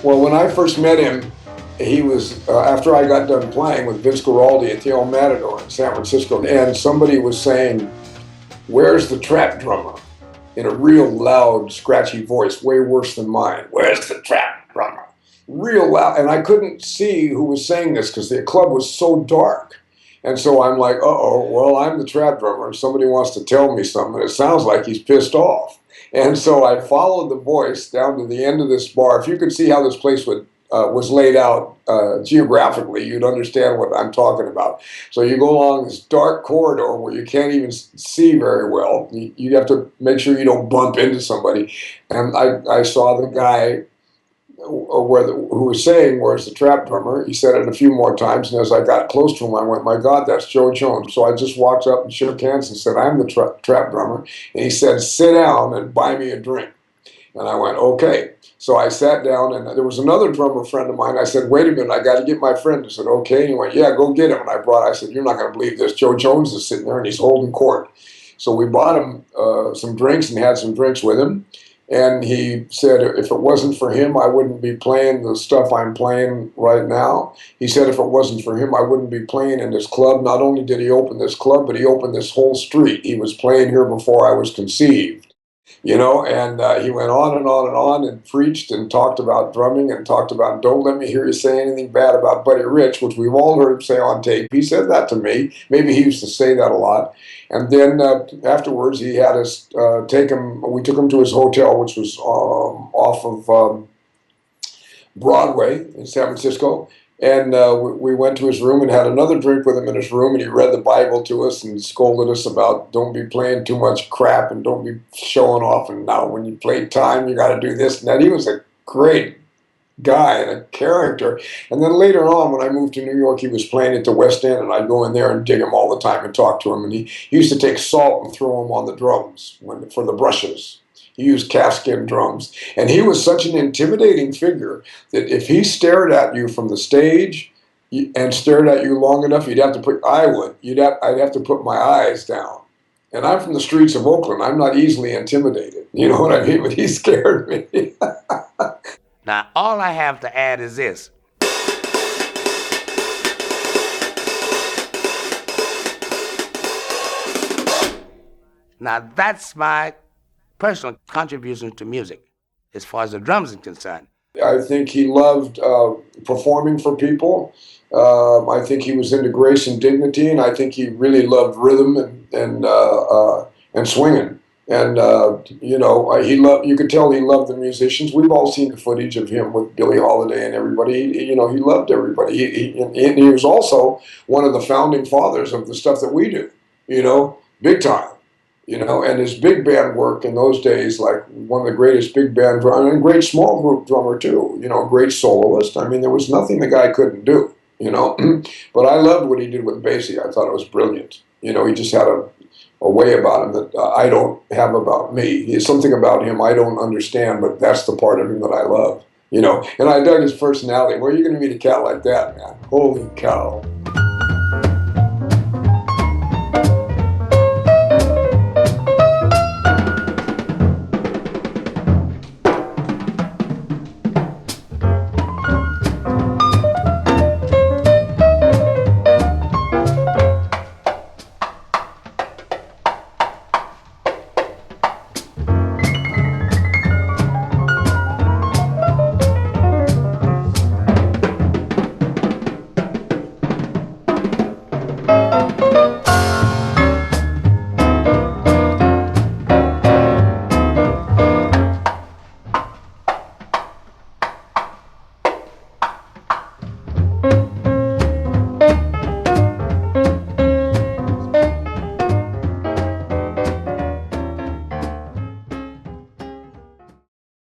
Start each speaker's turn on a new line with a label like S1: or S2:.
S1: Well, when I first met him, he was, after I got done playing with Vince Guaraldi at the El Matador in San Francisco, and somebody was saying, "Where's the trap drummer?" in a real loud, scratchy voice, way worse than mine. "Where's the trap drummer?" Real loud. And I couldn't see who was saying this because the club was so dark. And so I'm like, uh-oh, well, I'm the trap drummer. Somebody wants to tell me something. It sounds like he's pissed off. And so I followed the voice down to the end of this bar. If you could see how this place was laid out geographically, you'd understand what I'm talking about. So you go along this dark corridor where you can't even see very well. You have to make sure you don't bump into somebody. And I saw the guy who was saying, "Where's the trap drummer?" He said it a few more times, and as I got close to him, I went, "My God, that's Joe Jones." So I just walked up and shook hands and said, "I'm the trap drummer." And he said, "Sit down and buy me a drink." And I went, "Okay." So I sat down, and there was another drummer friend of mine. I said, "Wait a minute, I got to get my friend." He said, "Okay." And he went, "Yeah, go get him." And I said, "You're not going to believe this. Joe Jones is sitting there, and he's holding court." So we bought him some drinks and had some drinks with him. And he said, if it wasn't for him, I wouldn't be playing the stuff I'm playing right now. He said, if it wasn't for him, I wouldn't be playing in this club. Not only did he open this club, but he opened this whole street. He was playing here before I was conceived. And he went on and on and on and preached and talked about drumming and talked about, "Don't let me hear you say anything bad about Buddy Rich," which we've all heard him say on tape. He said that to me. Maybe he used to say that a lot. And then afterwards, he had us we took him to his hotel, which was off of Broadway in San Francisco. And we went to his room and had another drink with him in his room, and he read the Bible to us and scolded us about don't be playing too much crap and don't be showing off, and now when you play time, you got to do this and that. He was a great guy and a character. And then later on, when I moved to New York, he was playing at the West End, and I'd go in there and dig him all the time and talk to him. And he used to take salt and throw them on the drums for the brushes. He used calfskin drums. And he was such an intimidating figure that if he stared at you from the stage and stared at you long enough, I'd have to put my eyes down. And I'm from the streets of Oakland. I'm not easily intimidated. You know what I mean? But he scared me.
S2: Now, all I have to add is this. Now, that's my personal contribution to music, as far as the drums are concerned.
S1: I think he loved performing for people. I think he was into grace and dignity, and I think he really loved rhythm and swinging. And you could tell he loved the musicians. We've all seen the footage of him with Billie Holiday and everybody. He loved everybody. He was also one of the founding fathers of the stuff that we do. Big time. And his big band work in those days, like one of the greatest big band drummers, and great small group drummer too, great soloist. I mean, there was nothing the guy couldn't do, But I loved what he did with Basie. I thought it was brilliant. He just had a way about him that I don't have about me. There's something about him I don't understand, but that's the part of him that I love, And I dug his personality. Where are you going to meet a cat like that, man? Holy cow.